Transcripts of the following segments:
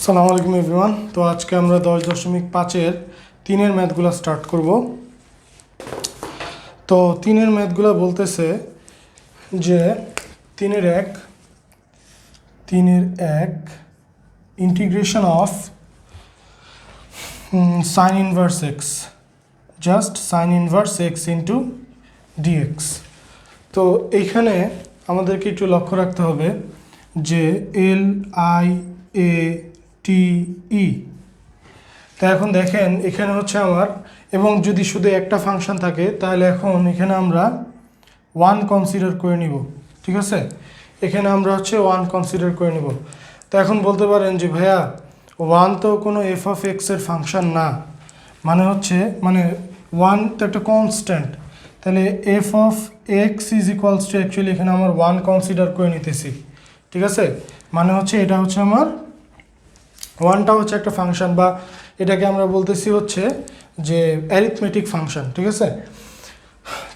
সালামু আলাইকুম এভরিওয়ান। তো আজকে আমরা 10.5-এর 3-এর ম্যাথগুলো স্টার্ট করব। তো 3-এর ম্যাথগুলো বলতেছে যে 3-এর 1 integration of sine inverse x, just sine inverse x into dx. তো এইখানে আমাদেরকে একটু লক্ষ্য রাখতে হবে যে LIATE। তো এখন দেখেন এখানে হচ্ছে আমার, এবং যদি শুধু একটা ফাংশন থাকে তাহলে এখন এখানে আমরা 1 কনসিডার করে নিব। ঠিক আছে, এখানে আমরা হচ্ছে 1 কনসিডার করে নিব। তো এখন বলতে পারেন যে ভাইয়া 1 তো কোনো এফ অফ এক্সের ফাংশন না, মানে 1 তো একটা কনস্ট্যান্ট, তাহলে F of x is equals two actually এখানে আমার 1 কনসিডার করে নিতেছি। ঠিক আছে, মানে হচ্ছে এটা হচ্ছে আমার 1টা হচ্ছে একটা ফাংশন, বা এটাকে আমরা বলতেছি হচ্ছে যে অ্যারিথমেটিক ফাংশন। ঠিক আছে,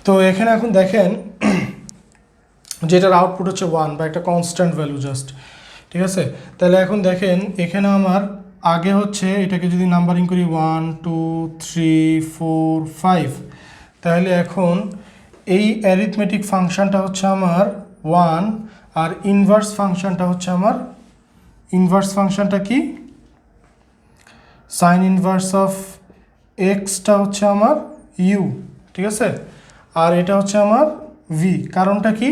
তো এখানে এখন দেখেন যেটার আউটপুট হচ্ছে 1 বা একটা কনস্ট্যান্ট ভ্যালু জাস্ট। ঠিক আছে, তাহলে এখন দেখেন এখানে আমার আগে হচ্ছে এটাকে যদি নাম্বারিং করি 1 2 3 4 5, তাহলে এখন এই অ্যারিথমেটিক ফাংশনটা হচ্ছে আমার 1, আর ইনভার্স ফাংশনটা হচ্ছে আমার, ইনভার্স ফাংশনটা কি, সাইন ইনভার্স অফ এক্সটা হচ্ছে আমার ইউ। ঠিক আছে, আর এটা হচ্ছে আমার ভি। কারণটা কি,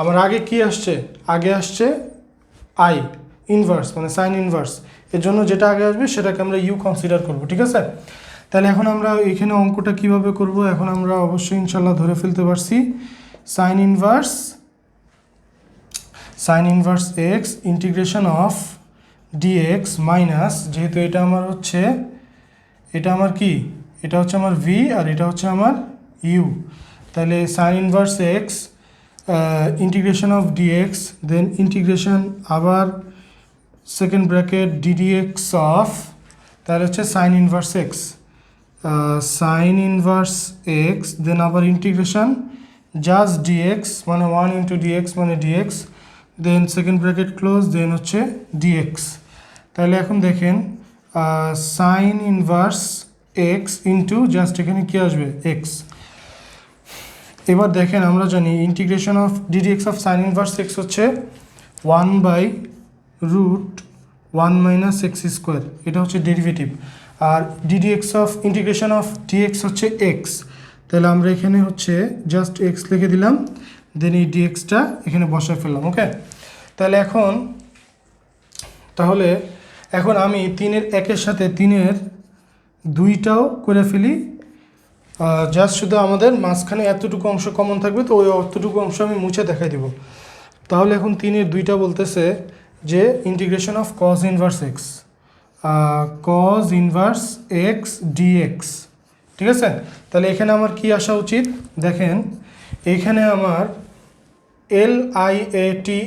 আমার আগে কি আসছে, আগে আসছে আই ইনভার্স, মানে সাইন ইনভার্স, এর জন্য যেটা আগে আসবে সেটাকে আমরা ইউ কনসিডার করব। ঠিক আছে, তাহলে এখন আমরা এখানে অঙ্কটা কিভাবে করব, এখন আমরা অবশ্যই ইনশাল্লাহ ধরে ফেলতে পারছি sine inverse x integration of d x minus, যেহেতু এটা আমার হচ্ছে, এটা আমার কি, এটা হচ্ছে আমার ভি আর এটা হচ্ছে আমার ইউ, তাহলে sine inverse x integration of dx, then integration আবার সেকেন্ড ব্র্যাকেট ডিডিএক্স অফ, তাহলে হচ্ছে sine inverse X, sine inverse X, then আবার ইন্টিগ্রেশন জাস্ট ডিএক্স মানে 1 ইন্টু ডিএক্স মানে dx, then second bracket close, then হচ্ছে dx. তাহলে এখন দেখেন sine inverse x into just এখানে কী আসবে এক্স। এবার দেখেন আমরা জানি integration of ddx of sine inverse x হচ্ছে 1/√1 মাইনাস এক্স স্কোয়ার, এটা হচ্ছে ডেরিভেটিভ, আর d d x of integration of d x হচ্ছে এক্স, তাহলে আমরা এখানে হচ্ছে জাস্ট এক্স লিখে দিলাম, দেন এই ডিএক্সটা এখানে বসায় ফেললাম। ওকে, তাহলে এখন আমি 3-এর 1-এর সাথে 3-এর 2টাও করে ফেলি, জাস্ট শুধু আমাদের মাঝখানে এতটুকু অংশ কমন থাকবে, তো ওই অতটুকু অংশ আমি মুছে দেখাই দিব। তাহলে এখন 3-এর 2টা বলতেছে যে integration of cos inverse x d x. ঠিক আছে, তাহলে এখানে আমার কি আসা উচিত, দেখেন এখানে আমার LIATE,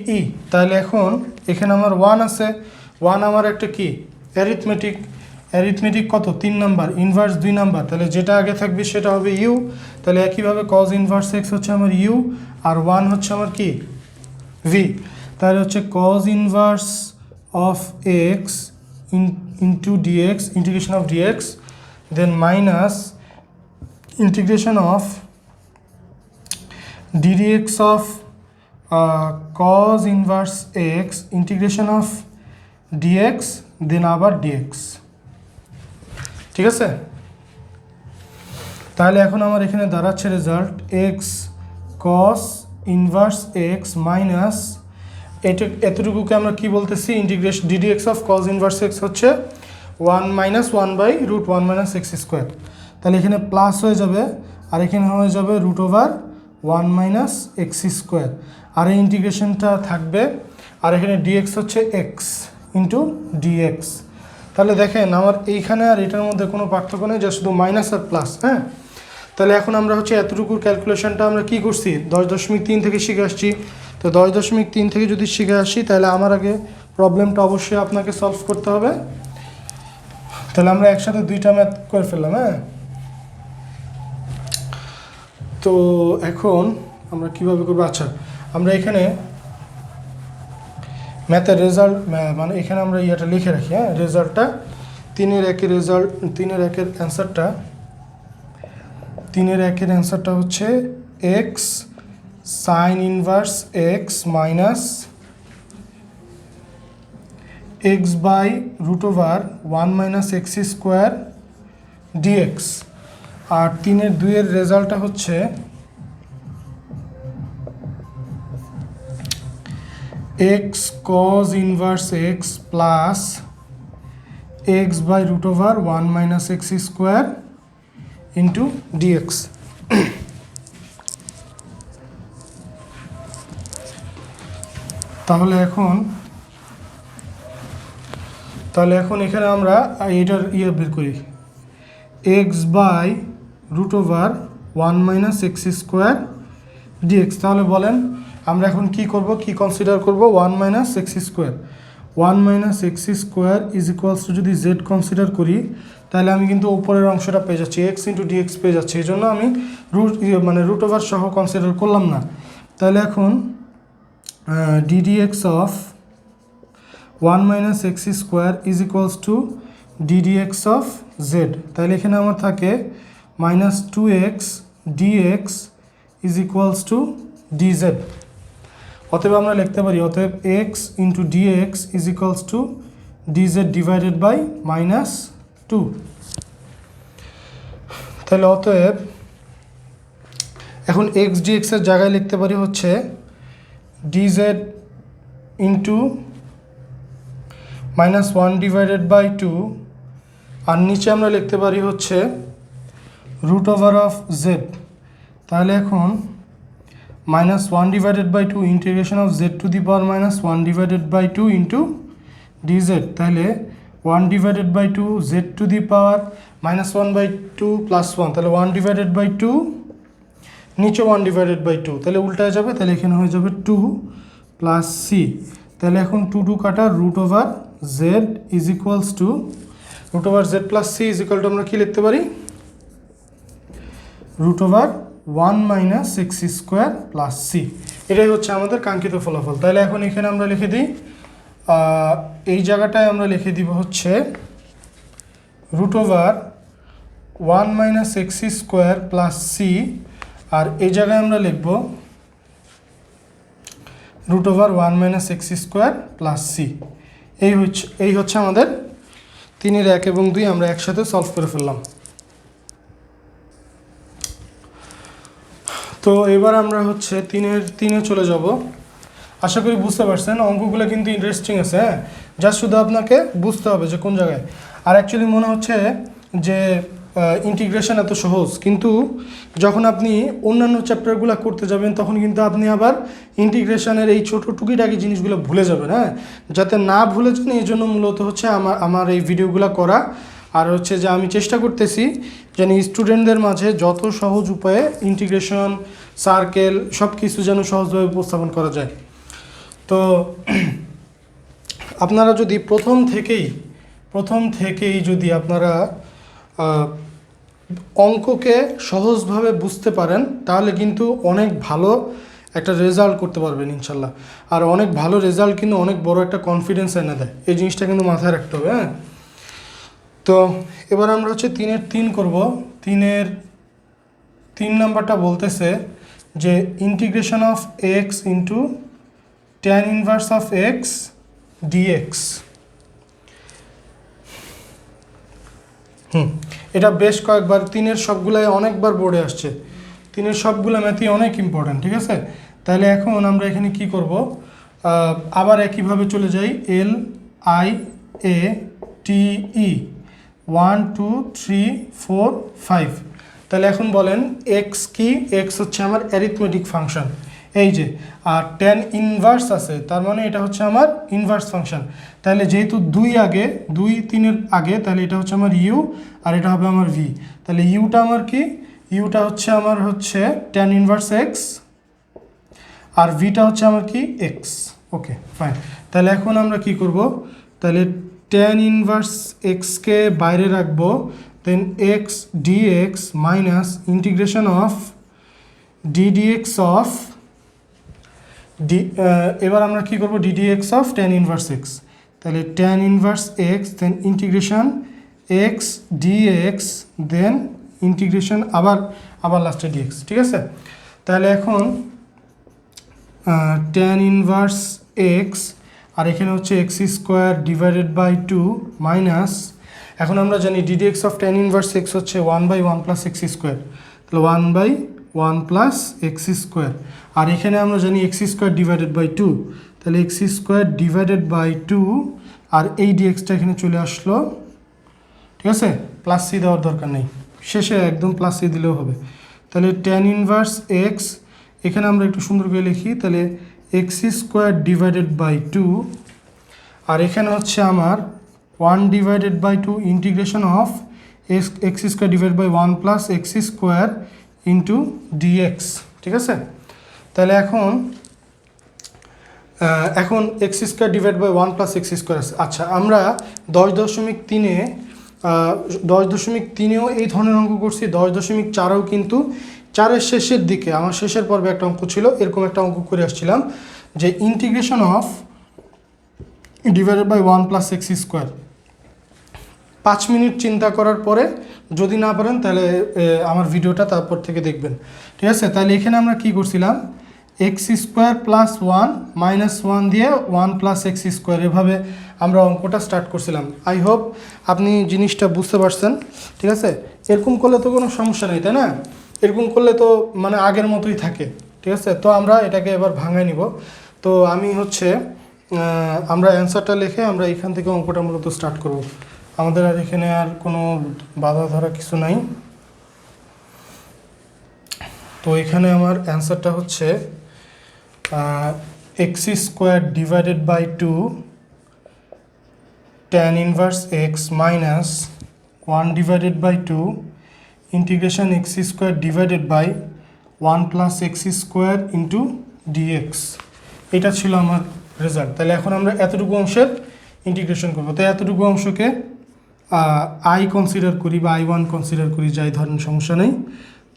তাহলে এখন এখানে আমার 1 আছে, 1 আমার একটা কি অ্যারিথমেটিক কত 3 নাম্বার, ইনভার্স 2 নাম্বার, তাহলে যেটা আগে থাকবে সেটা হবে ইউ, তাহলে একইভাবে কজ ইনভার্স এক্স হচ্ছে আমার ইউ, আর 1 হচ্ছে আমার কি ভি, তাহলে হচ্ছে cos inverse of x into dx, integration of dx, then minus integration of ddx of cos inverse x integration of dx, then আবার ডিএক্স। ঠিক আছে, তাহলে এখন আমার এখানে দাঁড়াচ্ছে result X cos inverse x minus এতটুকুকে আমরা কি বলতেছি, integration ddx of cos inverse x হচ্ছে 1 মাইনাস 1/√1 মাইনাস এক্স স্কোয়ার, তাহলে এখানে প্লাস হয়ে যাবে, আর এখানে হয়ে যাবে √1 মাইনাস এক্স স্কোয়ার, আর এই ইন্টিগ্রেশনটা থাকবে, আর এখানে ডিএক্স হচ্ছে এক্স ইন্টু ডিএক্স। তাহলে দেখেন আমার এইখানে আর এটার মধ্যে কোনো পার্থক্য নেই, যা শুধু মাইনাস আর প্লাস। হ্যাঁ, তাহলে এখন আমরা হচ্ছে এতটুকুর ক্যালকুলেশনটা আমরা কি করছি 10.3 থেকে শিখে আসছি। তো 10.3 থেকে যদি শিখে আসি তাহলে আমার আগে প্রবলেমটা অবশ্যই আপনাকে সলভ করতে হবে। তাহলে আমরা একসাথে 2টা ম্যাথ করে ফেললাম। হ্যাঁ, তো এখন আমরা কিভাবে করবো, আচ্ছা আমরা এখানে ম্যাথের রেজাল্ট মানে এখানে আমরা ইয়েটা লিখে রাখি, হ্যাঁ, রেজাল্টটা 3-এর রেজাল্ট 3-এর অ্যান্সারটা 3-এর অ্যান্সারটা হচ্ছে X sine inverse x minus X by root over 1 minus x square dx. আর 3-এর রেজাল্টটা হচ্ছে X cos inverse x plus X by root over 1 minus x square into dx. তাহলে এখন এখানে আমরা এটার বের করি, X by root over 1 minus x square dx. তাহলে বলেন আমরা এখন কি করব, কি কনসিডার করব? 1 minus x square. 1 minus x square is equals two যদি জেড কনসিডার করি তাহলে আমি কিন্তু উপরের অংশটা পেয়ে যাচ্ছি, এক্স ইন্টু ডিএক্স পেয়ে যাচ্ছি। এই জন্য আমি রুট ওভার সহ কনসিডার করলাম না। তাহলে এখন d d x of 1 minus x square is equals to d d x of Z. তাহলে এখানে আমার থাকে minus 2x dx is equals to DZ. অতএব আমরা লিখতে পারি অতএব x into dx is equals to DZ divided by minus 2। তাহলে অতএব এখন এক্স ডিএক্সের জায়গায় লিখতে পারি হচ্ছে d z into minus 1 divided by 2, আর নিচে আমরা লিখতে পারি হচ্ছে রুট ওভার অফ জেড। তাহলে এখন minus 1 divided by 2 integration of z to the power minus 1 divided by 2 into DZ. তাহলে 1 divided by 2 z to the power minus 1 by 2 plus 1, তাহলে 1 ডিভাইডেড বাই 2, নিচে 1 ডিভাইডেড বাই 2, তাহলে উল্টায় যাবে, তাহলে এখানে হয়ে যাবে 2 প্লাস সি। তাহলে এখন 2 কাটা root over z is equals to root over z plus c is equal to আমরা কী লিখতে পারি? Root over 1 minus x square plus c. এটাই হচ্ছে আমাদের কাঙ্ক্ষিত ফলাফল। তাহলে এখন এখানে আমরা লিখে দিই, এই জায়গাটায় আমরা লিখে দিব হচ্ছে root over 1 minus x square plus C, আর এই জায়গায় আমরা লিখব root over 1 minus x square plus C. এই হচ্ছে আমাদের 3-এর 1 এবং 2 আমরা একসাথে সলভ করে ফেললাম। তো এবার আমরা হচ্ছে 3-এ চলে যাব। আশা করি বুঝতে পারছেন, অঙ্কগুলো কিন্তু ইন্টারেস্টিং আছে, হ্যাঁ, যা শুধু আপনাকে বুঝতে হবে যে কোন জায়গায়। আর অ্যাকচুয়ালি মনে হচ্ছে যে ইন্টিগ্রেশন এত সহজ, কিন্তু যখন আপনি অন্যান্য চ্যাপ্টারগুলো করতে যাবেন তখন কিন্তু আপনি আবার ইন্টিগ্রেশনের এই ছোটো টুকিটাকি জিনিসগুলো ভুলে যাবেন, হ্যাঁ। যাতে না ভুলে যান এই জন্য মূলত হচ্ছে আমার এই ভিডিওগুলো করা। আর হচ্ছে যে আমি চেষ্টা করতেছি যেন স্টুডেন্টদের মাঝে যত সহজ উপায়ে ইন্টিগ্রেশন, সার্কেল সব কিছু যেন সহজভাবে উপস্থাপন করা যায়। তো আপনারা যদি প্রথম থেকেই যদি আপনারা অঙ্ককে সহজভাবে বুঝতে পারেন তাহলে কিন্তু অনেক ভালো একটা রেজাল্ট করতে পারবেন ইনশাল্লাহ। আর অনেক ভালো রেজাল্ট কিন্তু অনেক বড় একটা কনফিডেন্স এনে দেয়, এই জিনিসটা কিন্তু মাথায় রাখতে হবে, হ্যাঁ। তো এবার আমরা হচ্ছে 3-এর 3 করব। 3-এর 3 নাম্বারটা বলতেছে যে integration of x into tan inverse of x dx. এটা বেশ কয়েকবার 3-এর সবগুলাই অনেকবার বোর্ডে আসছে। 3-এর সবগুলো ম্যাথই অনেক ইম্পর্ট্যান্ট, ঠিক আছে। তাহলে এখন আমরা এখানে কি করব, আবার একইভাবে চলে যাই, এল আই এ টি ই 1 2 3 4 5। তাহলে এখন বলেন এক্স কি? এক্স হচ্ছে আমার অ্যারিথমেটিক ফাংশন, এই যে, আর ট্যান ইনভার্স আছে তার মানে এটা হচ্ছে আমার ইনভার্স ফাংশন। তাহলে যেহেতু 2-3-এর আগে, তাহলে এটা হচ্ছে আমার ইউ আর এটা হবে আমার ভি। তাহলে ইউটা আমার কি? ইউটা হচ্ছে আমার ট্যান ইনভার্স এক্স, আর ভিটা হচ্ছে আমার কি? এক্স। ওকে, ফাইন। তাহলে এখন আমরা কি করব, তাহলে ট্যান ইনভার্স এক্সকে বাইরে রাখবো, then X dx minus integration of ddx of এবার আমরা কি করব ddx of tan inverse X, তাহলে tan inverse X then integration X dx then integration আবার লাস্টে ডিএক্স। ঠিক আছে, তাহলে এখন tan ইনভার্স এক্স আর এখানে হচ্ছে x square divided by two minus, এখন আমরা জানি ddx of tan inverse x হচ্ছে 1/1 প্লাস এক্স স্কোয়ার, তাহলে 1/1 প্লাস এক্স স্কোয়ার, আর এখানে আমরা জানি X square divided by two, তাহলে x square divided by two, আর এই ডিএক্সটা এখানে চলে আসলো। ঠিক আছে, প্লাস সি দেওয়ার দরকার নেই, শেষে একদম প্লাস সি দিলেও হবে। তাহলে tan ইনভার্স এক্স এখানে আমরা একটু সুন্দর করে লিখি, তাহলে x square divided by two, আর এখানে হচ্ছে আমার 1 divided by two integration of X square divide by 1 plus x square into dx. ঠিক আছে, তাহলে এখন X square divide by 1 plus x square আছে। আচ্ছা, আমরা 10.3-এও এই ধরনের অঙ্ক করছি, 10.4-এও কিন্তু 4-এর শেষের দিকে আমার শেষের পর্বে একটা অঙ্ক ছিল, এরকম একটা অঙ্ক করে আসছিলাম যে integration of divided by 1 plus x square. 5 minute চিন্তা করার পরে যদি না পারেন তাহলে আমার ভিডিওটা তারপর থেকে দেখবেন। ঠিক আছে, তাহলে এখানে আমরা কি করছিলাম, এক্স স্কোয়ার প্লাস 1 মাইনাস 1 দিয়ে 1 প্লাস এক্স স্কোয়ার, এভাবে আমরা অঙ্কটা স্টার্ট করছিলাম। আই হোপ আপনি জিনিসটা বুঝতে পারছেন। ঠিক আছে, এরকম করলে তো কোনো সমস্যা নেই, তাই না? এরকম করলে তো মানে আগের মতোই থাকে। ঠিক আছে, তো আমরা এটাকে এবার ভাঙায় নিব। তো আমি হচ্ছে আমরা অ্যান্সারটা লিখে আমরা এখান থেকে অঙ্কটা মূলত স্টার্ট করব। আমাদের আর এখানে আর কোনো বাধা ধরা কিছু নাই। তো এখানে আমার অ্যান্সারটা হচ্ছে x square divided by two tan inverse x minus 1 divided by two integration x square divided by 1 plus x square into dx. এটা ছিল আমার রেজাল্ট। তাহলে এখন আমরা এতটুকু অংশের ইন্টিগ্রেশন করবো। তো এতটুকু অংশকে আই কনসিডার করি বা I1 কনসিডার করি, যাই ধরেন সমস্যা নেই।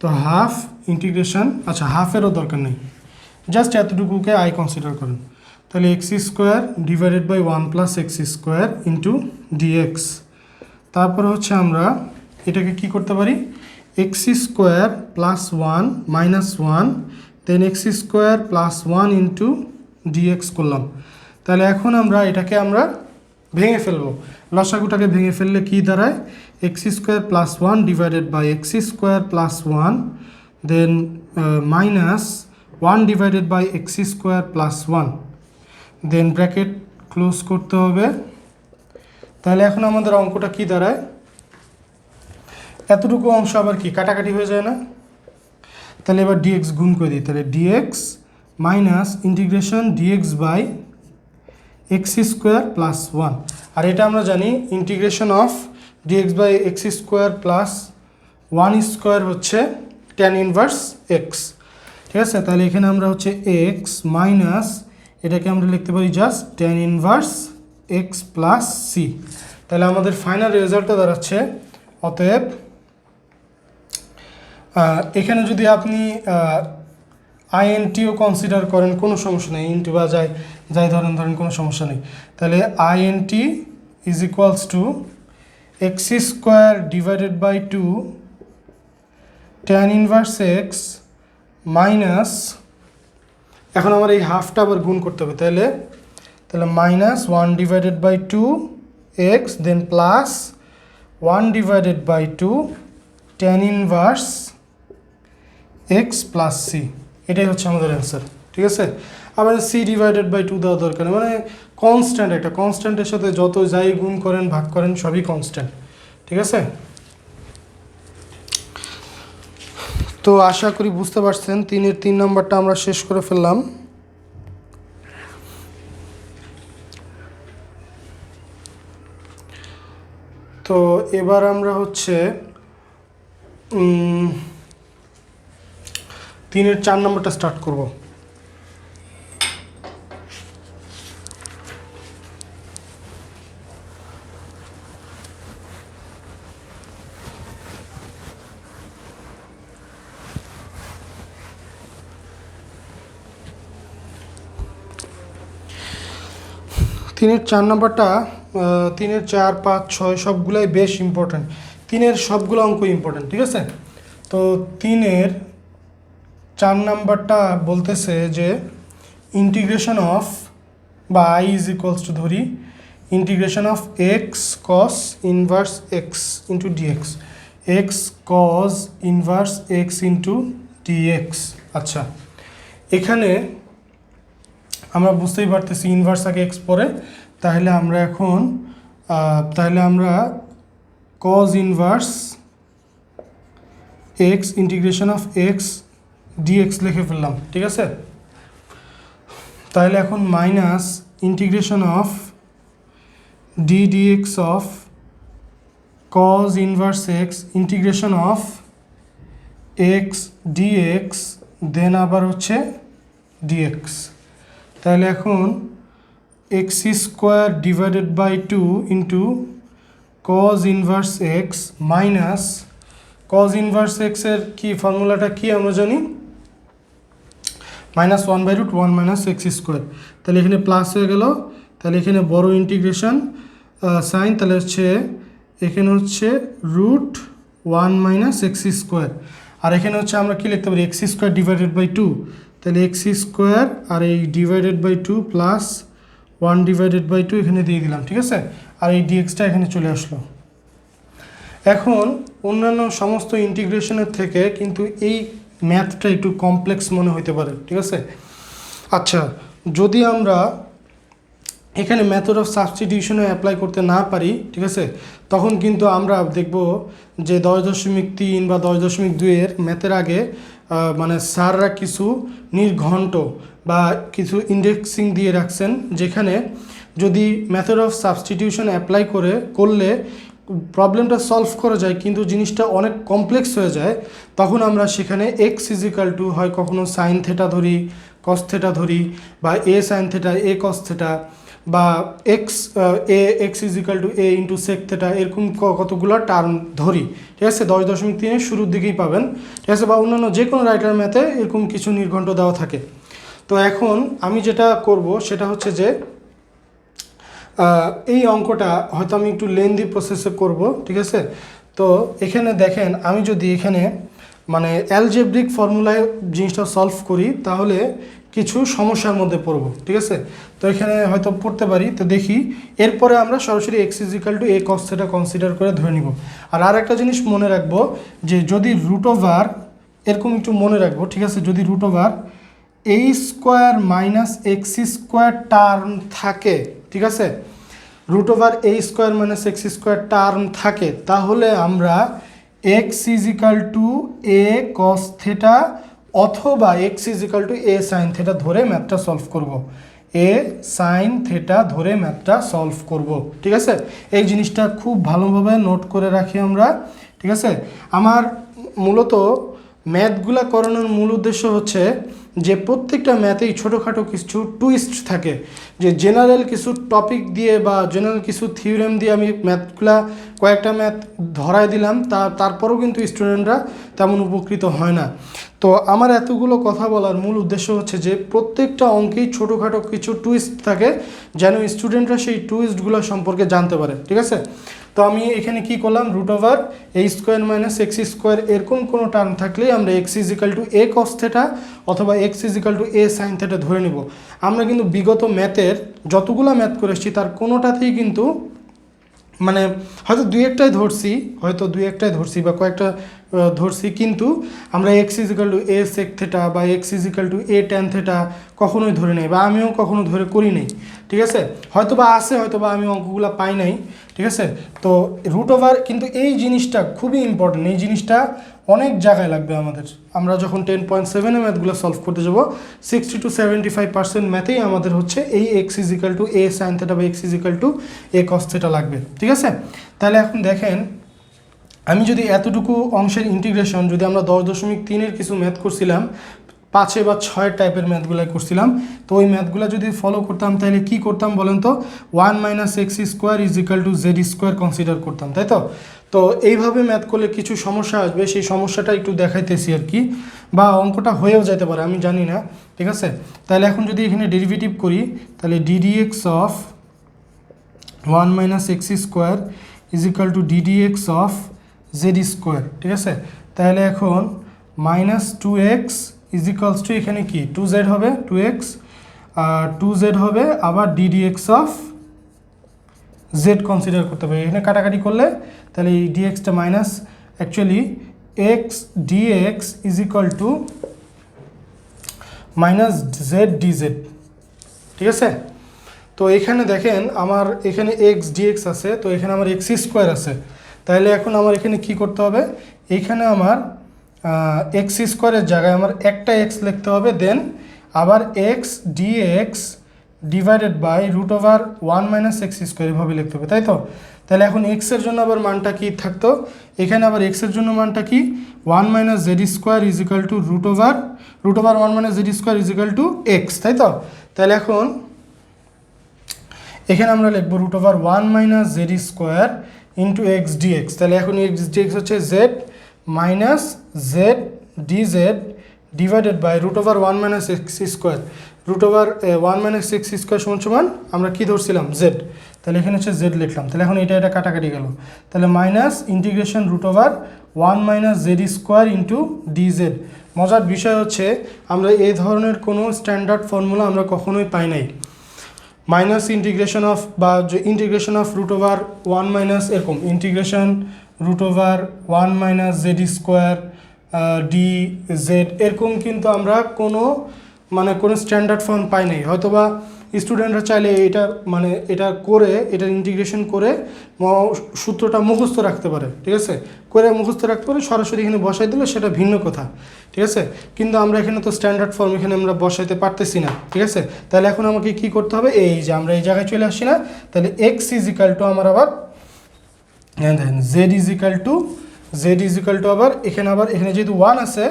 তো হাফ ইন্টিগ্রেশন, আচ্ছা হাফেরও দরকার নেই, জাস্ট এতটুকুকে আই কনসিডার করেন। তাহলে x square divided by 1 plus x square into dx. তারপরে হচ্ছে আমরা এটাকে কি করতে পারি, X square plus 1 minus 1 then X square plus 1 into dx করলাম। তাহলে এখন এটাকে আমরা ভেঙে ফেলবো। লসাগুটাকে ভেঙে ফেললে কি দাঁড়ায়, x square plus 1 divided by x square plus 1 then minus 1 divided by x square plus 1 then bracket close করতে হবে। তাহলে এখন আমাদের অঙ্কটা কি দাঁড়ায়, এতটুকু অংশ আবার কি কাটাকাটি হয়ে যায় না? তাহলে এবার ডিএক্স গুণ করে দিই, তাহলে dx minus integration dx by x square plus 1, আর এটা আমরা জানি integration of dx by x square plus 1 square হচ্ছে tan ইনভার্স এক্স। ঠিক আছে, তাহলে এখানে আমরা হচ্ছে এক্স মাইনাস এটাকে আমরা লিখতে পারি just tan inverse x plus c. তাহলে আমাদের ফাইনাল রেজাল্টটা দাঁড়াচ্ছে, অতএব এখানে যদি আপনি আইএনটিও কনসিডার করেন কোনো সমস্যা নেই, ইনটু বা যাই ধরেন কোনো সমস্যা নেই। তাহলে INT is equals to x square divided by two tan inverse x minus, এখন আমার এই হাফটা আবার গুণ করতে হবে, তাহলে minus 1 divided by two x then plus 1 divided by two tan inverse x plus c. এটাই হচ্ছে আমাদের অ্যান্সার। ঠিক আছে, আবার সি ডিভাইডেড বাই টু দেওয়া দরকার নেই, মানে কনস্ট্যান্ট, একটা কনস্ট্যান্টের সাথে যত যাই গুণ করেন ভাগ করেন সবই কনস্ট্যান্ট। ঠিক আছে, তো আশা করি বুঝতে পারছেন। 3-এর 3 নম্বরটা আমরা শেষ করে ফেললাম। তো এবার আমরা হচ্ছে 3-এর 4 নম্বরটা স্টার্ট করব। 3-এর 4 নাম্বারটা 3-এর 4, 5, 6 সবগুলাই বেশ ইম্পর্ট্যান্ট। 3-এর সবগুলো অঙ্ক ইম্পর্ট্যান্ট, ঠিক আছে। তো 3-এর 4 নাম্বারটা বলতেছে যে ইন্টিগ্রেশন অফ বা আই ইজ ইকুয়ালস টু ধরি integration of x cos inverse x into dx, x cos inverse x into dx. আচ্ছা, এখানে আমরা বুঝতেই পারতেছি ইনভার্স আগে এক্স পরে, তাহলে আমরা এখন cos inverse x integration of x dx লিখে ফেললাম, ঠিক আছে। তাহলে এখন minus integration of d dx of cos inverse x integration of x dx then আবার হচ্ছে ডিএক্স। তাহলে এখন X square divided by 2 into cos inverse x minus cos inverse এক্সের কি ফর্মুলাটা কি আমরা জানি, -1/√1 মাইনাস এক্স স্কোয়ার। তাহলে এখানে প্লাস হয়ে গেল, তাহলে এখানে বড় ইন্টিগ্রেশন সাইন, তাহলে হচ্ছে এখানে হচ্ছে √1 মাইনাস এক্স স্কোয়ার, আর এখানে হচ্ছে আমরা কি লিখতে পারি এক্স স্কোয়ার ডিভাইডেড বাই 2, তাহলে এক্স স্কোয়ার আর এই divided by 2 plus 1 divided by 2 এখানে দিয়ে দিলাম, ঠিক আছে। আর এই ডিএক্সটা এখানে চলে আসলো। এখন অন্যান্য সমস্ত ইন্টিগ্রেশনের থেকে কিন্তু এই ম্যাথটা একটু কমপ্লেক্স মনে হতে পারে, ঠিক আছে। আচ্ছা, যদি আমরা এখানে মেথড অফ সাবস্টিটিউশনে অ্যাপ্লাই করতে না পারি, ঠিক আছে, তখন কিন্তু আমরা দেখব যে 10.3 বা 10.2 এর ম্যাথের আগে মানে স্যাররা কিছু নির্ঘণ্ট বা কিছু ইন্ডেক্সিং দিয়ে রাখছেন, যেখানে যদি মেথড অফ সাবস্টিটিউশন অ্যাপ্লাই করলে প্রবলেমটা সলভ করা যায় কিন্তু জিনিসটা অনেক কমপ্লেক্স হয়ে যায়, তখন আমরা সেখানে এক্স ইজিক্যাল টু হয় কখনো সাইন থেটা ধরি, কস থেটা ধরি, বা এ সাইন থেটা এ কস থেটা, বা x is equal to A into sec theta, এরকম কতগুলো টার্ম ধরি, ঠিক আছে। 10.3 শুরুর দিকেই পাবেন, ঠিক আছে, বা অন্যান্য যে কোনো রাইটার ম্যাথে এরকম কিছু নির্ঘণ্ট দেওয়া থাকে। তো এখন আমি যেটা করব সেটা হচ্ছে যে এই অঙ্কটা হয়তো আমি একটু লেন্দি প্রসেসে করব, ঠিক আছে। তো এখানে দেখেন, আমি যদি এখানে মানে অ্যালজেব্রিক ফর্মুলায় জিনিসটা সলভ করি তাহলে কিছু সমস্যার মধ্যে পড়ব, ঠিক আছে। তো এখানে হয়তো পড়তে পারি, তো দেখি এরপরে আমরা সরাসরি x is equal to A cos theta consider করে ধরে নিব। আর একটা জিনিস মনে রাখবো যে যদি রুট ওভার এরকম একটু মনে রাখবো, ঠিক আছে, যদি root over A square minus x square term থাকে, ঠিক আছে, root over A square minus x square term থাকে, তাহলে আমরা X is equal to A cos theta অথবা X is equal to A sine theta ধরে ম্যাথটা সলভ করব, এ সাইন থেটা ধরে ম্যাথটা সলভ করব, ঠিক আছে। এই জিনিসটা খুব ভালোভাবে নোট করে রাখি আমরা, ঠিক আছে। আমার মূলত ম্যাথগুলা করানোর মূল উদ্দেশ্য হচ্ছে যে প্রত্যেকটা ম্যাথেই ছোটোখাটো কিছু টুইস্ট থাকে, যে জেনারেল কিছু টপিক দিয়ে বা জেনারেল কিছু থিওরেম দিয়ে আমি ম্যাথগুলা কয়েকটা ম্যাথ ধরায় দিলাম, তারপরেও কিন্তু স্টুডেন্টরা তেমন উপকৃত হয় না। তো আমার এতগুলো কথা বলার মূল উদ্দেশ্য হচ্ছে যে প্রত্যেকটা অঙ্কেই ছোটোখাটো কিছু টুইস্ট থাকে, যেন স্টুডেন্টরা সেই টুইস্টগুলো সম্পর্কে জানতে পারে, ঠিক আছে। তো আমি এখানে কি করলাম, root over A square minus x square এরকম কোনো টার্ম থাকলেই আমরা X is equal to A cos theta অথবা X is equal to A sine theta ধরে নিব। আমরা কিন্তু বিগত ম্যাথের যতগুলো ম্যাথ করে এসেছি তার কোনোটাতেই কিন্তু মানে হয়তো দুই একটাই ধরছি বা কয়েকটা ধরছি, কিন্তু আমরা X is equal to A sec theta বা x is equal to A tan theta কখনোই ধরে নেই, বা আমিও কখনো ধরে করি নাই, ঠিক আছে। হয়তো বা আছে, হয়তো বা আমি অঙ্কগুলো পাই নাই, ঠিক আছে। তো রুট ওভার কিন্তু এই জিনিসটা খুবই ইম্পর্টেন্ট, এই জিনিসটা অনেক জায়গায় লাগবে আমাদের। আমরা যখন 10.7 ম্যাথগুলো সলভ করতে যাব 60 to 75% ম্যাথেই আমাদের হচ্ছে এই x is equal to A sine theta বা x is equal to A cos theta লাগবে, ঠিক আছে। তাহলে এখন দেখেন, আমি যদি এতটুকু অংশের ইন্টিগ্রেশন যদি আমরা 10.3 কিছু ম্যাথ করছিলাম, 5 বা 6 টাইপের ম্যাথগুলো করছিলাম, তো ওই ম্যাথগুলো যদি ফলো করতাম তাহলে কি করতাম বলেন তো, 1 minus x square is equal to Z square consider করতাম, তাই তো। তো এইভাবে ম্যাথ করলে কিছু সমস্যা আসবে, সেই সমস্যাটা একটু দেখাইতেছি আর কি, বা অঙ্কটা হয়েও যেতে পারে আমি জানি না, ঠিক আছে। তাহলে এখন যদি এখানে ডেরিভেটিভ করি তাহলে ddx of one minus x square is equal to ddx of Z square, ঠিক আছে। তাহলে এখন minus two X is equals to এখানে কি টু জেড হবে, টু এক্স টু জেড হবে, আবার ddx of Z consider করতে হবে। এখানে কাটাকাটি করলে তাহলে এই ডিএক্সটা minus actually X dx is equal to minus Z dz, ঠিক আছে। তো এখানে দেখেন আমার এখানে এক্স ডিএক্স আছে, তো এখানে আমার এক্স স্কোয়ার আছে। তাহলে এখন আমার এখানে কি করতে হবে, এইখানে আমার এক্স স্কোয়ারের জায়গায় আমার একটা এক্স লিখতে হবে, দেন আবার x dx divided by root over one minus x square এভাবে লিখতে হবে, তাই তো। তাহলে এখন এক্সের জন্য আবার মানটা কি থাকতো, এখানে আবার এক্সের জন্য মানটা কি one minus Z square is equal to root over one minus Z square is equal to x, তাই তো। তাহলে এখন এখানে আমরা লিখবো root over one minus Z square into x dx. তাহলে এখন এক্স ডিএক্স হচ্ছে z minus Z dz divided by root over one minus x square, root over one minus x square সমান আমরা কী ধরছিলাম জেড, তাহলে এখানে হচ্ছে জেড লিখলাম। তাহলে এখন এটা কাটাকাটি গেল, তাহলে minus integration root over one minus Z square into dz. মজার বিষয় হচ্ছে আমরা এই ধরনের কোনো স্ট্যান্ডার্ড ফর্মুলা আমরা কখনোই পাই নাই। মাইনাস ইন্টিগ্রেশন অফ বা integration of root over one minus এরকম integration root over one minus Z square d z এরকম কিন্তু আমরা কোনো স্ট্যান্ডার্ড ফর্ম পাই নাই। হয়তোবা স্টুডেন্টরা চাইলে এটা করে এটার ইন্টিগ্রেশন করে সূত্রটা মুখস্থ রাখতে পারে, ঠিক আছে, করে মুখস্থ রাখতে পারে, সরাসরি এখানে বসাই দিলে সেটা ভিন্ন কথা, ঠিক আছে। কিন্তু আমরা এখানে তো স্ট্যান্ডার্ড ফর্ম এখানে আমরা বসাইতে পারতেছি না, ঠিক আছে। তাহলে এখন আমাকে কি করতে হবে, এই যে আমরা এই জায়গায় চলে আসছি না, তাহলে এক্স ইজ ইকাল টু আমার আবার দেখেন জেড ইজ ইকাল টু আবার এখানে যেহেতু ওয়ান আছে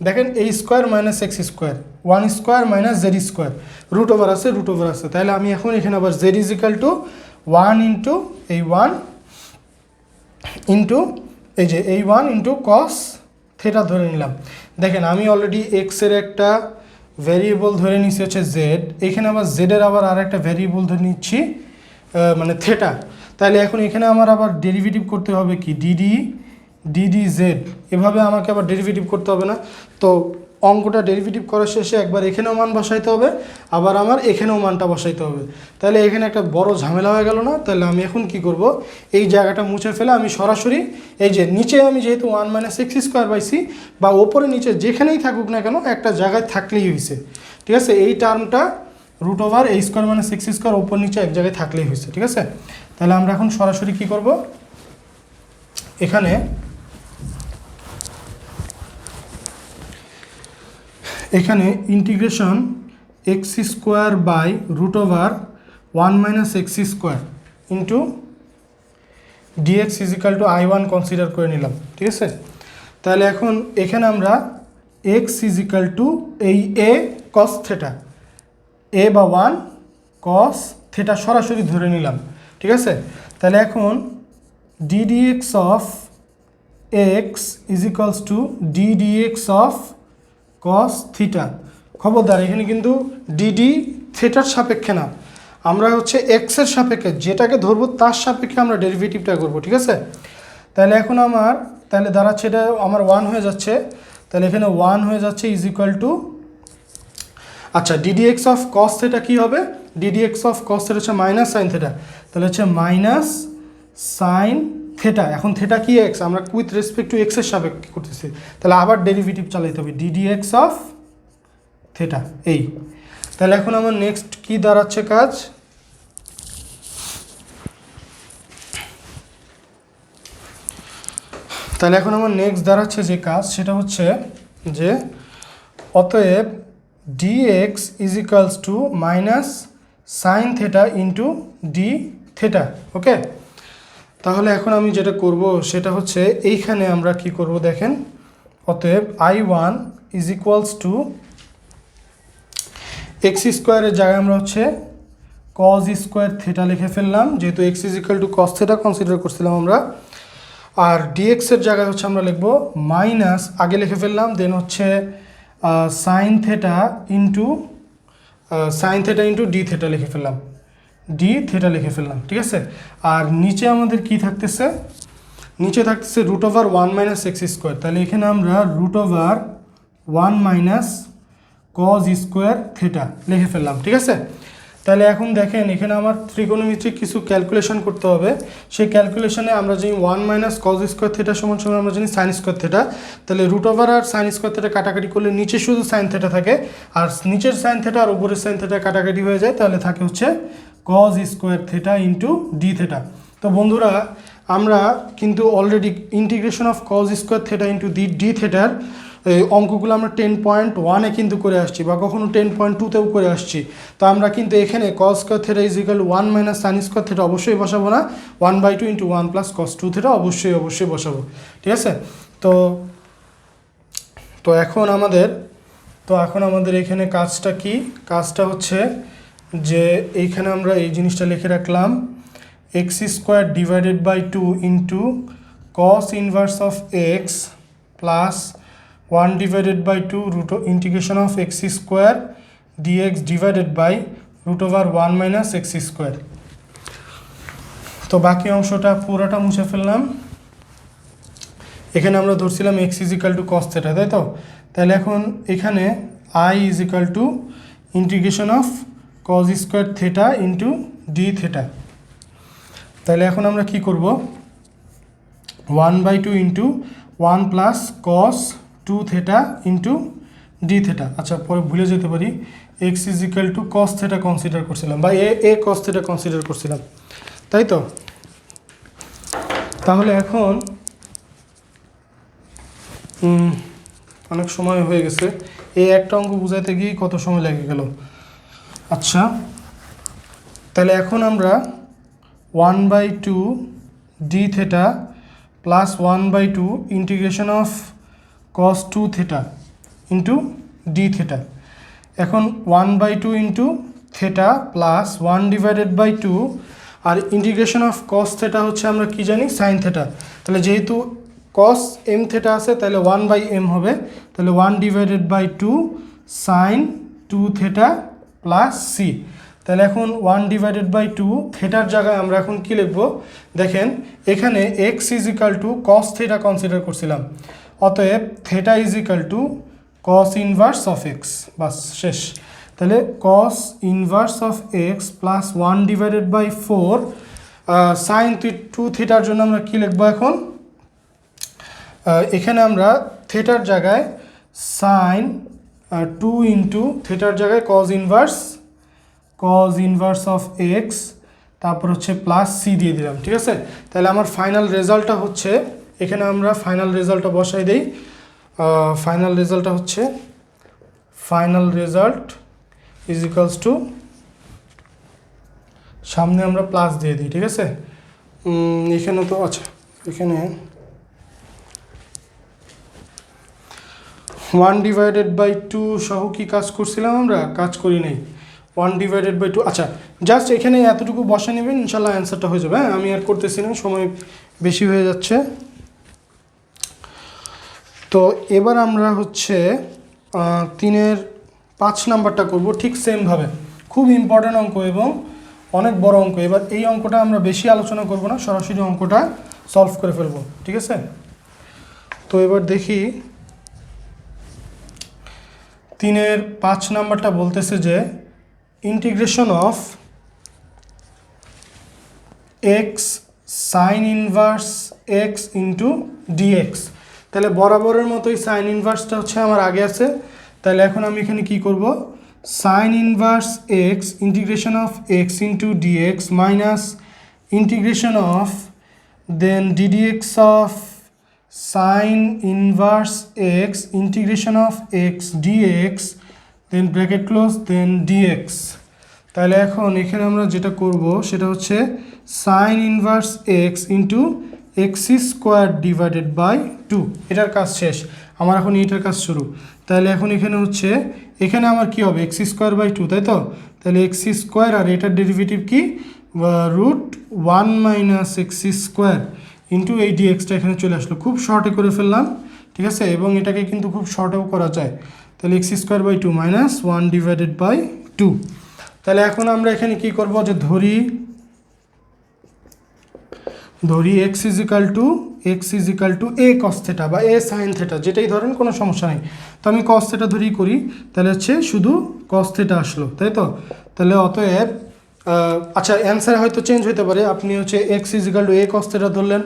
দেখেন এই square minus x square, one square minus Z square, root over আছে। তাহলে আমি এখন এখানে আবার z is equal to one into এই ওয়ান ইন্টু এই যে এই ওয়ান ইন্টু কস থেটা ধরে নিলাম। দেখেন আমি অলরেডি এক্সের একটা ভ্যারিয়েবল ধরে নিচ্ছি হচ্ছে জেড, এখানে আবার জেডের আবার আর একটা ভ্যারিয়েবল ধরে নিচ্ছি থেটা। তাহলে এখন এখানে আমার আবার ডেরিভেটিভ করতে হবে কি ডিডি জেড, এভাবে আমাকে আবার ডেরিভেটিভ করতে হবে না। তো অঙ্কটা ডেরিভেটিভ করার শেষে একবার এখানেও মান বসাইতে হবে, আবার আমার এখানেও মানটা বসাইতে হবে। তাহলে এখানে একটা বড় ঝামেলা হয়ে গেল না। তাহলে আমি এখন কি করব, এই জায়গাটা মুছে ফেলে আমি সরাসরি এই যে নিচে আমি যেহেতু ওয়ান মাইনাস এক্স স্কোয়ার পাইছি, বা ওপরে নিচে যেখানেই থাকুক না কেন একটা জায়গায় থাকলেই হয়েছে, ঠিক আছে। এই টার্মটা রুট ওভার এই স্কোয়ার মাইনাস এক্স স্কোয়ার ওপর নিচে এক জায়গায় থাকলেই হয়েছে, ঠিক আছে। তাহলে আমরা এখন সরাসরি কি করব, এখানে integration x square by root over one minus x square into dx is equal to I one consider করে নিলাম, ঠিক আছে। তাহলে এখন এখানে আমরা এক্স ইজ ইকাল টু এই এ কস থেটা, এ বা ওয়ান কস থেটা সরাসরি ধরে নিলাম, ঠিক আছে। তাহলে এখন d d x of x is equals two d d x of cos theta. খবরদার এখানে কিন্তু ডিডি থেটার সাপেক্ষে না, আমরা হচ্ছে এক্সের সাপেক্ষে যেটাকে ধরবো তার সাপেক্ষে আমরা ডেরিভেটিভটা করবো, ঠিক আছে। তাহলে এখন তাহলে দাঁড়াচ্ছে এটা আমার ওয়ান হয়ে যাচ্ছে, তাহলে এখানে ওয়ান হয়ে যাচ্ছে ইজ ইকুয়াল টু, আচ্ছা ডিডিএক্স অফ কস থেটা কী হবে, ডিডিএক্স অফ কস থেটা হচ্ছে মাইনাস সাইন থেটা, তাহলে হচ্ছে মাইনাস সাইন থেটা। এখন থেটা কি এক্স, আমরা উইথ রেসপেক্ট টু এক্সের সাপেক্ষে করতেছি, তাহলে আবার ডেরিভেটিভ চালাইতে হবে ডিডিএক্স অফ থেটা এই। তাহলে এখন আমার নেক্সট কি দাঁড়াচ্ছে কাজ, তাহলে এখন আমার নেক্সট দাঁড়াচ্ছে যে কাজ সেটা হচ্ছে যে অতএব dx is equals to minus sine theta into d theta, okay. তাহলে এখন আমি যেটা করব সেটা হচ্ছে এইখানে আমরা কি করব দেখেন, অতএব I1 ইজ ইকুয়ালস টু এক্স স্কোয়ারের জায়গায় আমরা হচ্ছে কজ স্কোয়ার থেটা লিখে ফেললাম, যেহেতু x is equal to cos theta consider করছিলাম আমরা। আর ডিএক্সের জায়গায় হচ্ছে আমরা লিখব মাইনাস, আগে লিখে ফেললাম, দেন হচ্ছে sign theta into d theta লিখে ফেললাম, ডি থেটা লিখে ফেললাম, ঠিক আছে। আর নিচে আমাদের কি থাকতেছে, নিচে থাকতেছে root over 1 minus x square, তাহলে এখানে আমরা root over 1 minus cos square theta লিখে ফেললাম, ঠিক আছে। তাহলে এখন দেখেন এখানে আমার ত্রিকোণমিতিক কিছু ক্যালকুলেশন করতে হবে। সেই ক্যালকুলেশনে আমরা জানি 1 মাইনাস কজ স্কোয়ার থেটা সমান সমান আমরা জানি সাইন স্কোয়ার থেটা। তাহলে রুট ওভার আর সাইন স্কোয়ার থেটা কাটাকাটি করলে নিচে শুধু সাইন থেটা থাকে, আর নিচের সাইন থেটা আর উপরের সাইন থেটা কাটাকাটি হয়ে যায়, তাহলে থাকে হচ্ছে cos square theta into d theta. তো বন্ধুরা আমরা কিন্তু already integration of cos square theta into d থেটার অঙ্কগুলো আমরা 10.1-এ কিন্তু করে আসছি, বা কখনো 10.2-তেও করে আসছি। তো আমরা কিন্তু এখানে cause square theta is equal 1 minus sine square theta অবশ্যই বসাবো না, 1/2 ইন্টু 1 প্লাস কস 2 থেটা অবশ্যই বসাবো, ঠিক আছে। তো এখন আমাদের এখানে কাজটা কি, কাজটা হচ্ছে যে এইখানে আমরা এই জিনিসটা লিখে রাখলাম, X square divided by 2 into cos inverse of X plus 1 divided by 2 root integration of X square dx divided by root over 1 minus x square. তো বাকি অংশটা পুরোটা মুছে ফেললাম। এখানে আমরা ধরছিলাম X is equal to cos theta, তাই তো। তাহলে এখন এখানে I is equal to integration of cos square theta into d theta. তাহলে এখন আমরা কি করব, 1/2 into 1 plus cos 2 theta into d theta. আচ্ছা, পরে ভুলে যেতে পারি, x is equal to cos theta consider করছিলাম, বা এ কস থেটা কনসিডার করছিলাম, তাই তো। তাহলে এখন অনেক সময় হয়ে গেছে, এই একটা অঙ্ক বুঝাইতে গিয়ে কত সময় লেগে গেল। আচ্ছা, তাহলে এখন আমরা 1/2 d theta plus 1/2 integration of cos 2 theta into d theta. এখন 1/2 into theta plus 1 divided by 2, আর ইন্টিগ্রেশন অফ কস থেটা হচ্ছে আমরা কি জানি, সাইন থেটা। তাহলে যেহেতু কস এম থেটা আছে, তাহলে 1/m হবে, তাহলে 1 divided by 2 sine 2 theta plus c. তাহলে এখন 1 ডিভাইডেড বাই 2 থেটার জায়গায় আমরা এখন কি লিখব, দেখেন এখানে X is equal to cos theta consider করছিলাম, অতএব theta is equal to cos inverse of X, বাস শেষ। তাহলে cos inverse of X plus 1 divided by 4 sine 2 থেটার জন্য আমরা কি লিখবো এখন, এখানে আমরা থেটার জায়গায় সাইন 2 ইন্টু থেটার জায়গায় কজ ইনভার্স অফ এক্স, তারপর হচ্ছে প্লাস সি দিয়ে দিলাম, ঠিক আছে। তাহলে আমার ফাইনাল রেজাল্টটা হচ্ছে, এখানে আমরা ফাইনাল রেজাল্টটা বসাই দিই। ফাইনাল রেজাল্টটা হচ্ছে final result is equals two, সামনে আমরা প্লাস দিয়ে দিই, ঠিক আছে। এখানে তো আচ্ছা, এখানে 1 ডিভাইডেড বাই 2 সহ কি কাজ করছিলাম আমরা, কাজ করি নাই। 1 ডিভাইডেড বাই 2, আচ্ছা জাস্ট এখানে এতটুকু বসে নেবেন, ইনশাল্লাহ অ্যান্সারটা হয়ে যাবে। হ্যাঁ, আমি আর করতেছি না, সময় বেশি হয়ে যাচ্ছে। তো এবার আমরা হচ্ছে 3-এর 5 নাম্বারটা করব ঠিক সেমভাবে, খুব ইম্পর্ট্যান্ট অঙ্ক এবং অনেক বড় অঙ্ক। এবার এই অঙ্কটা আমরা বেশি আলোচনা করব না, সরাসরি অঙ্কটা সলভ করে ফেলবো, ঠিক আছে। তো এবার দেখি 3-এর 5 নাম্বারটা বলতেছে যে integration of x sine inverse x into dx. তাহলে বরাবরের মতোই সাইন ইনভার্সটা হচ্ছে আমার আগে আছে, তাহলে এখন আমি এখানে কি করব, sine inverse x integration of x into dx minus integration of then d dx of sine inverse x integration of x dx then bracket close then dx. তাহলে এখন এখানে আমরা যেটা করব সেটা হচ্ছে sine inverse x into x square divided by 2, এটার কাজ শেষ, আমার এখন এইটার কাজ শুরু। তাহলে এখন এখানে হচ্ছে, এখানে আমার কি হবে, এক্স স্কোয়ার বাই 2, তাই তো। তাহলে এক্স স্কোয়ার আর এটার ডেরিভেটিভ কি, root 1 minus x square into এই ডিএক্সটা এখানে চলে আসলো, খুব শর্টে করে ফেললাম, ঠিক আছে। এবং এটাকে কিন্তু খুব শর্টেও করা যায়। তাহলে x square by 2 minus 1 divided by 2। তাহলে এখন আমরা এখানে কি করব, যে ধরি x is equal two a cos theta বা a sin থিটা, যেটাই ধরেন কোনো সমস্যা নেই। তো আমি cos থিটা ধরেই করি, তাহলে হচ্ছে শুধু cos থিটা আসলো, তাই তো। তাহলে অতএব আচ্ছা অ্যান্সার হয়তো চেঞ্জ হতে পারে, আপনি হচ্ছে x is equal two a cos theta ধরলেন,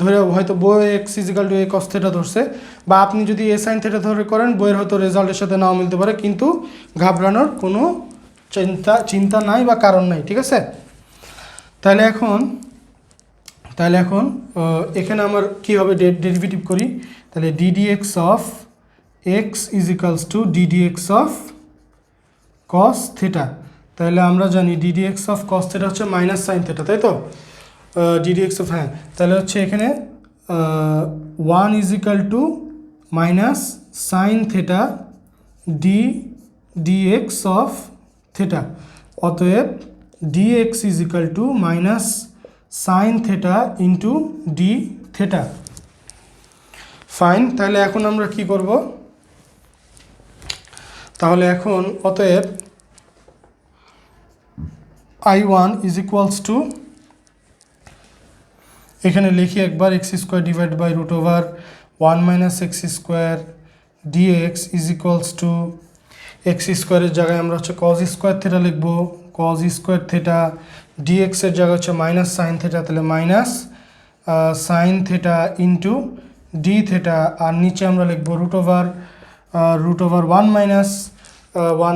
ধরে হয়তো বই x is equal two a cos theta ধরছে, বা আপনি যদি a sin থিটা ধরে করেন বইয়ের হয়তো রেজাল্টের সাথে নাও মিলতে পারে, কিন্তু ঘাবড়ানোর কোনো চিন্তা নাই বা কারণ নাই, ঠিক আছে। তাহলে এখন এখানে আমার কী হবে, ডেরিভেটিভ করি, তাহলে ddx of x is equals two ddx of cos theta. তাহলে আমরা জানি ddx অফ cos থিটা হচ্ছে মাইনাস সাইন থিটা, তাই তো। ddx অফ, হ্যাঁ, তাহলে হচ্ছে এখানে 1 is equal to minus sine theta dx of theta. অতএব dx is equal to minus sine theta into d theta. Fine, তাহলে এখন আমরা কি করব, তাহলে এখন অতএব I1 ইজ ইকুয়ালস টু, এখানে লিখি একবার X square divide by root over 1 minus x square dx is equals to, এক্স স্কোয়ারের জায়গায় আমরা হচ্ছে কজ স্কোয়ার থিটা লিখবো, কজ স্কোয়ার থিটা, ডিএক্সের জায়গায় হচ্ছে মাইনাস সাইন থিটা, তাহলে minus sine theta into d theta, আর নিচে আমরা লিখবো root over 1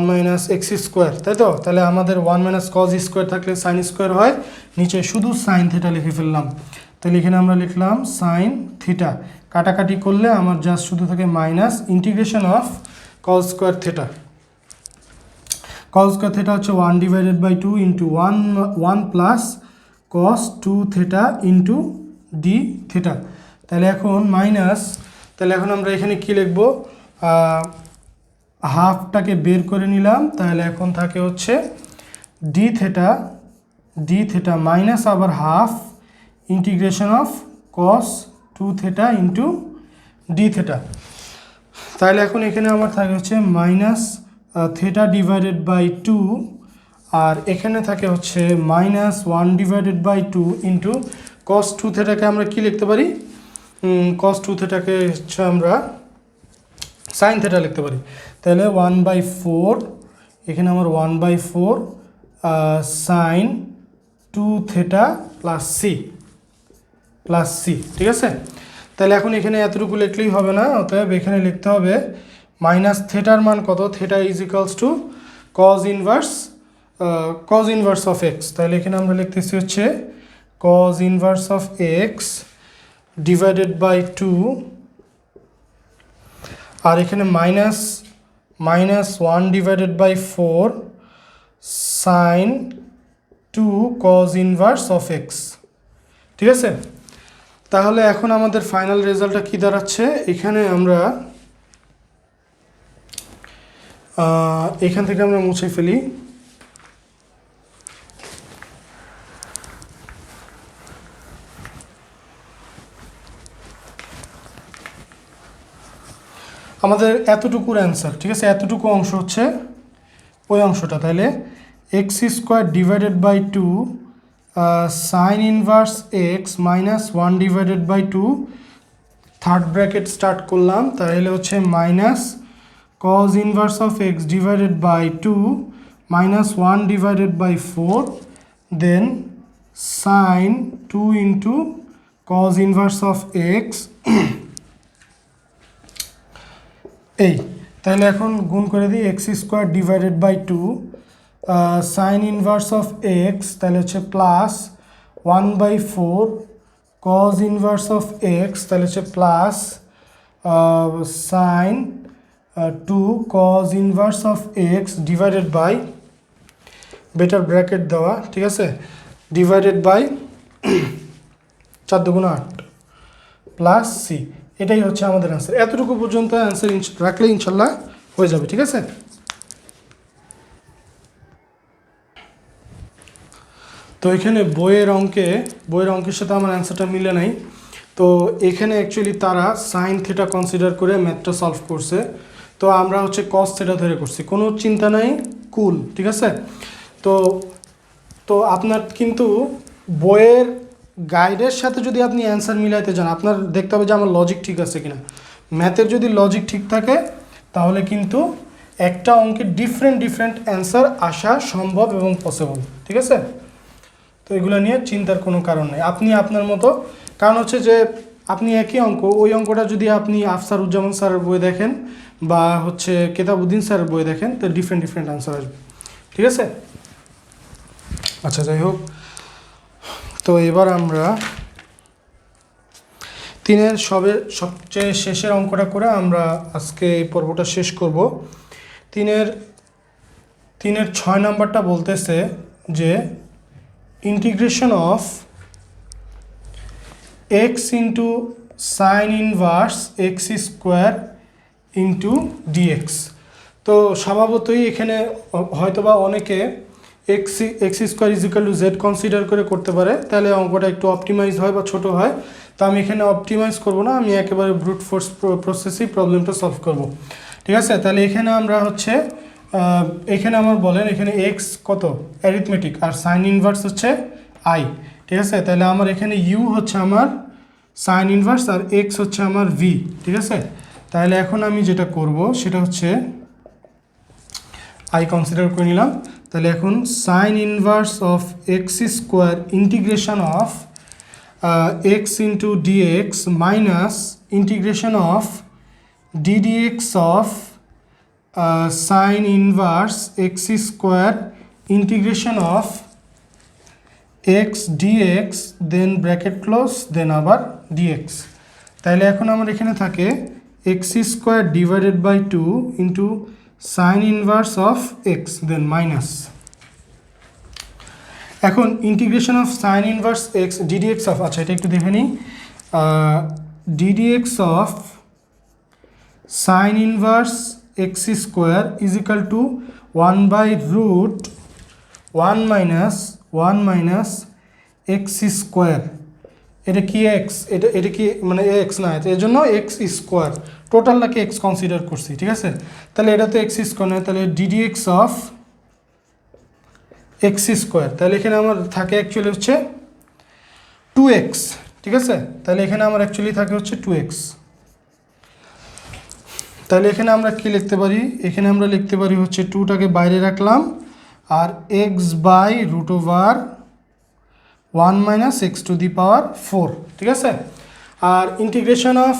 minus x square, তাই তো। তাহলে আমাদের 1 মাইনাস কজ স্কোয়ার থাকলে সাইন স্কোয়ার হয়, নিচে শুধু সাইন থিটা লিখে ফেললাম। তাহলে এখানে আমরা লিখলাম সাইন থিটা, কাটাকাটি করলে আমার জাস্ট শুধু থাকে minus integration of cos square theta. Cos square theta হচ্ছে 1 divided by 2 into 1 plus cos 2 theta into d theta. তাহলে এখন মাইনাস, তাহলে এখন আমরা এখানে কি লিখবো, হাফটাকে বের করে নিলাম, তাহলে এখন থাকে হচ্ছে ডি থিটা মাইনাস আবার half integration of cos 2 theta into d theta. তাহলে এখন এখানে আমার থাকে হচ্ছে মাইনাস থিটা ডিভাইডেড বাই 2, আর এখানে থাকে হচ্ছে minus 1 divided by 2 into cos 2 থিটাকে আমরা কি লিখতে পারি, কস 2 থিটাকে হচ্ছে আমরা সাইন থিটা লিখতে পারি। তাহলে 1/4, এখানে আমার 1/4 সাইন 2 থিটা প্লাস সি, ঠিক আছে। তাহলে এখন এখানে এতটুকু লিখলেই হবে না, অতএব এখানে লিখতে হবে মাইনাস থিটার মান কত, theta is equals to cos inverse of x. তাহলে এখানে আমরা লিখতেছি হচ্ছে cos inverse of x divided by 2, আর এখানে minus 1 divided by 4 sine 2 cos inverse of x, ঠিক আছে। তাহলে এখন আমাদের ফাইনাল রেজাল্টটা কী দাঁড়াচ্ছে, এখানে আমরা এখান থেকে আমরা মুছে ফেলি, আমাদের এতটুকুর অ্যান্সার, ঠিক আছে, এতটুকু অংশ হচ্ছে ওই অংশটা। তাহলে x square divided by 2 sine inverse x minus 1 divided by 2, third bracket start করলাম, তাহলে হচ্ছে minus cos inverse of x divided by 2 minus 1 divided by 4, then sine 2 into cos inverse of x, এই। তাহলে এখন গুণ করে দিই, x square divided by 2 sine inverse of x, তাহলে হচ্ছে plus 1/4 cos inverse of x, তাহলে হচ্ছে plus sign 2 cos inverse of x divided by, better bracket দেওয়া, ঠিক আছে, ডিভাইডেড বাই 4 × 8 প্লাস সি। এটাই হচ্ছে আমাদের অ্যান্সার। এতটুকু পর্যন্ত অ্যান্সার রাখলে ইনশাল্লাহ হয়ে যাবে, ঠিক আছে। তো এখানে বইয়ের অঙ্কের সাথে আমার অ্যান্সারটা মিলে নাই, তো এখানে অ্যাকচুয়ালি তারা সাইন থিটা কনসিডার করে ম্যাথটা সলভ করছে, তো আমরা হচ্ছে কস থিটা ধরে করছি, কোনো চিন্তা নাই, কুল, ঠিক আছে। তো তো আপনার কিন্তু বইয়ের গাইডের সাথে যদি আপনি অ্যান্সার মিলাইতে যান, আপনার দেখতে হবে যে আমার লজিক ঠিক আছে কিনা। ম্যাথের যদি লজিক ঠিক থাকে তাহলে কিন্তু একটা অঙ্কে ডিফারেন্ট অ্যান্সার আসা সম্ভব এবং পসিবল, ঠিক আছে। তো এগুলো নিয়ে চিন্তার কোনো কারণ নেই, আপনি আপনার মতো, কারণ হচ্ছে যে আপনি একই অঙ্ক, ওই অঙ্কটা যদি আপনি আফসারুজ্জামান স্যারের বই দেখেন বা হচ্ছে কেতাবুদ্দিন স্যারের বই দেখেন, তো ডিফারেন্ট অ্যান্সার আসবে, ঠিক আছে। আচ্ছা, যাই হোক, তো এবার আমরা তিনের সবচেয়ে শেষের অঙ্কটা করে আমরা আজকে এই পর্বটা শেষ করব। তিনের 6 নাম্বারটা বলতেছে যে integration of x into sine inverse x square into dx. তো স্বভাবতই এখানে হয়তোবা অনেকে x square is equal to Z consider করে করতে পারে, তাহলে অঙ্কটা একটু অপটিমাইজ হয় বা ছোট হয়। তো আমি এখানে অপটিমাইজ করব না, আমি একেবারে ব্রুট ফোর্স প্রসেসেই প্রবলেমটা সলভ করব, ঠিক আছে। তাহলে এখানে আমরা হচ্ছে এখানে আমার বলেন এখানে এক্স কত অ্যারিথমেটিক আর সাইন ইনভার্স হচ্ছে আই, ঠিক আছে। তাহলে আমার এখানে ইউ হচ্ছে আমার সাইন ইনভার্স আর এক্স হচ্ছে আমার ভি, ঠিক আছে। তাহলে এখন আমি যেটা করব সেটা হচ্ছে আই কনসিডার করে নিলাম। তাহলে এখন sine inverse of X square integration of x into dx minus integration of ddx of sine inverse x square integration of x dx then bracket close then আবার ডিএক্স। তাহলে এখন আমার এখানে থাকে X square divided by 2 into sine inverse of X then minus. এখন integration of sine inverse X ddx of, আচ্ছা এটা একটু দেখে নিই, ddx of sine inverse x square is equal two 1 minus x square. এটা কি এক্স, এটা কি মানে এক্স না, এর জন্য এক্স স্কোয়ার টোটালটাকে এক্স কনসিডার করছি, ঠিক আছে। তাহলে এটা তো এক্স স্কোয়ার নয়, তাহলে ডিডিএক্স অফ এক্স স্কোয়ার, তাহলে এখানে আমার থাকে অ্যাকচুয়ালি হচ্ছে 2x, ঠিক আছে। তাহলে এখানে আমার অ্যাকচুয়ালি থাকে হচ্ছে 2x। তাহলে এখানে আমরা কি লিখতে পারি, এখানে আমরা লিখতে পারি হচ্ছে 2টাকে বাইরে রাখলাম আর x by root over 1 minus x to the power 4, ঠিক আছে। আর ইন্টিগ্রেশন অফ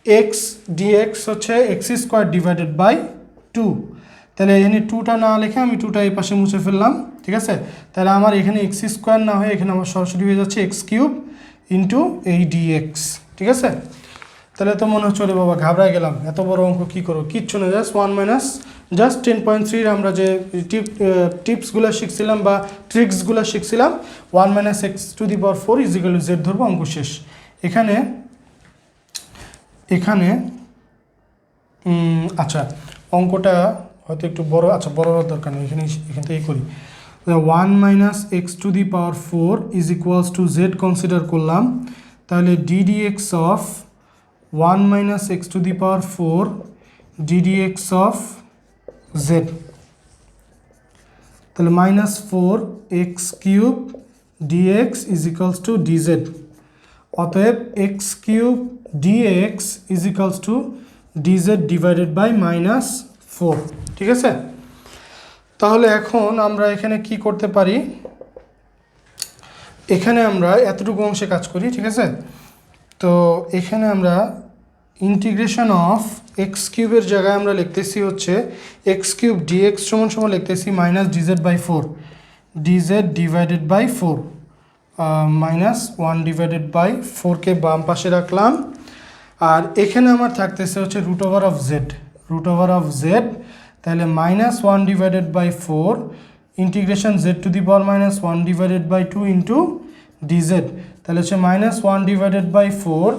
এক্স ডিএক্স হচ্ছে এক্স স্কোয়ার ডিভাইডেড বাই 2। তাহলে এখানে 2টা না লিখে আমি 2টা এই পাশে মুছে ফেললাম, ঠিক আছে। তাহলে আমার এখানে এক্স স্কোয়ার না হয়ে এখানে আমার সরাসরি হয়ে যাচ্ছে এক্স কিউব ইন্টু এই ডিএক্স, ঠিক আছে। তাহলে তো মনে হচ্ছে ওরে বাবা ঘাবড়ায় গেলাম, এত বড় অঙ্ক কী করো, কিচ্ছু না, জাস্ট 1 মাইনাস জাস্ট 10.3 আমরা যে টিপসগুলো শিখছিলাম বা ট্রিক্সগুলো শিখছিলাম, 1 minus x to the power 4 is equal to Z ধরবো, অঙ্ক শেষ। এখানে আচ্ছা অঙ্কটা হয়তো একটু বড়, আচ্ছা বড় হওয়ার দরকার নেই, এখান থেকেই করি। 1 minus x to the power 4 is equals to Z consider করলাম, তাহলে ddx of 1 minus x to the power 4 ddx of Z, তাহলে minus 4 X cube dx is equals to DZ. অতএব X cube dx is equals to DZ divided by minus 4, ঠিক আছে। তাহলে এখন আমরা এখানে কি করতে পারি, এখানে আমরা এতটুকু অংশে কাজ করি, ঠিক আছে। তো এখানে আমরা ইন্টিগ্রেশন অফ এক্স কিউবের জায়গায় আমরা লিখতেছি হচ্ছে এক্স কিউব ডিএক্স সমান সমান লিখতেছি minus dz by 4, dz divided by 4 minus 1 divided by 4কে বাম পাশে রাখলাম। আর এখানে আমার থাকতেছে হচ্ছে রুট ওভার অফ জেড, তাহলে minus 1 divided by 4 integration Z to the power minus 1 divided by 2 into DZ, তাহলে হচ্ছে মাইনাস 1 ডিভাইডেড বাই 4,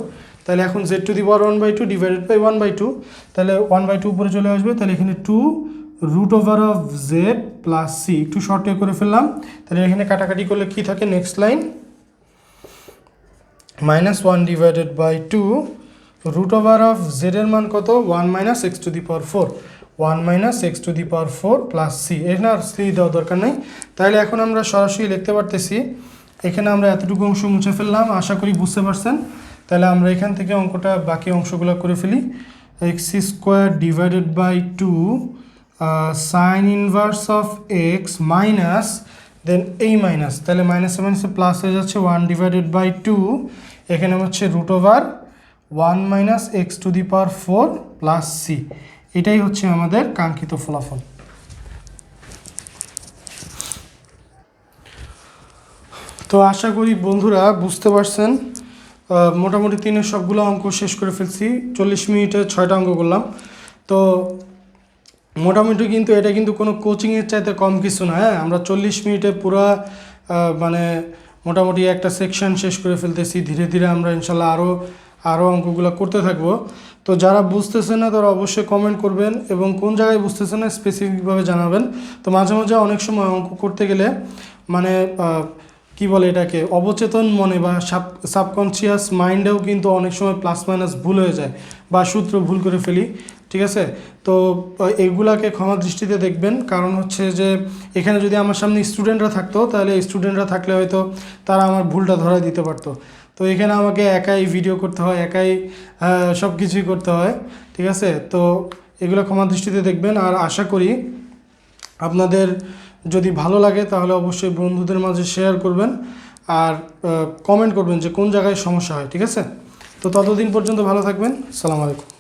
তাহলে এখন Z to the power 1/2 divided by 1/2, তাহলে 1/2 উপরে চলে আসবে, তাহলে এখানে 2 root over of z plus c, একটু শর্টে করে ফেললাম। তাহলে এখানে কাটাকাটি করলে কি থাকে, next line minus 1 divided by 2 root over of জেডের মান কত 1 minus x to the power 4, 1 minus x to the power 4 plus সি। এখানে আর সি দেওয়ার দরকার নেই। তাহলে এখন আমরা সরাসরি লিখতে পারতেছি, এখানে আমরা এতটুকু অংশ মুছে ফেললাম, আশা করি বুঝতে পারছেন। তাহলে আমরা এখান থেকে অঙ্কটা বাকি অংশগুলো করে ফেলি। X square divided by 2 sine inverse of x minus then এই মাইনাস, তাহলে মাইনাসে মাইনাসে প্লাস হয়ে যাচ্ছে 1 ডিভাইডেড বাই 2, এখানে হচ্ছে root over 1 minus x to the power 4 plus c. এটাই হচ্ছে আমাদের কাঙ্ক্ষিত ফলাফল। তো আশা করি বন্ধুরা বুঝতে পারছেন। মোটামুটি 3-এর সবগুলো অঙ্ক শেষ করে ফেলছি, 40 মিনিটে 6টা অঙ্ক করলাম। তো মোটামুটি কিন্তু এটা কিন্তু কোনো কোচিংয়ের চাইতে কম কিছু না। হ্যাঁ, আমরা 40 মিনিটে পুরো মানে মোটামুটি একটা সেকশন শেষ করে ফেলতেছি। ধীরে ধীরে আমরা ইনশাল্লাহ আরও অঙ্কগুলো করতে থাকবো। তো যারা বুঝতেছেন না তারা অবশ্যই কমেন্ট করবেন এবং কোন জায়গায় বুঝতেছেন না স্পেসিফিকভাবে জানাবেন। তো মাঝে মাঝে অনেক সময় অঙ্ক করতে গেলে মানে কি বলে এটাকে, অবচেতন মনে বা সাবকনশিয়াস মাইন্ডেও কিন্তু অনেক সময় প্লাস মাইনাস ভুল হয়ে যায় বা সূত্র ভুল করে ফেলি। ঠিক আছে, তো এগুলাকে ক্ষমা দৃষ্টিতে দেখবেন। কারণ হচ্ছে যে এখানে যদি আমার সামনে স্টুডেন্টরা থাকতো, তাহলে স্টুডেন্টরা থাকলে হয়তো তারা আমার ভুলটা ধরা দিতে পারতো। তো এখানে আমাকে একাই ভিডিও করতে হয়, একাই সব কিছুই করতে হয়। ঠিক আছে, তো এগুলো ক্ষমা দৃষ্টিতে দেখবেন। আর আশা করি আপনাদের যদি ভালো লাগে তাহলে অবশ্যই বন্ধুদের মাঝে শেয়ার করবেন আর কমেন্ট করবেন যে কোন জায়গায় সমস্যা হয়। ঠিক আছে, তো ততদিন পর্যন্ত ভালো থাকবেন। আসসালামু আলাইকুম।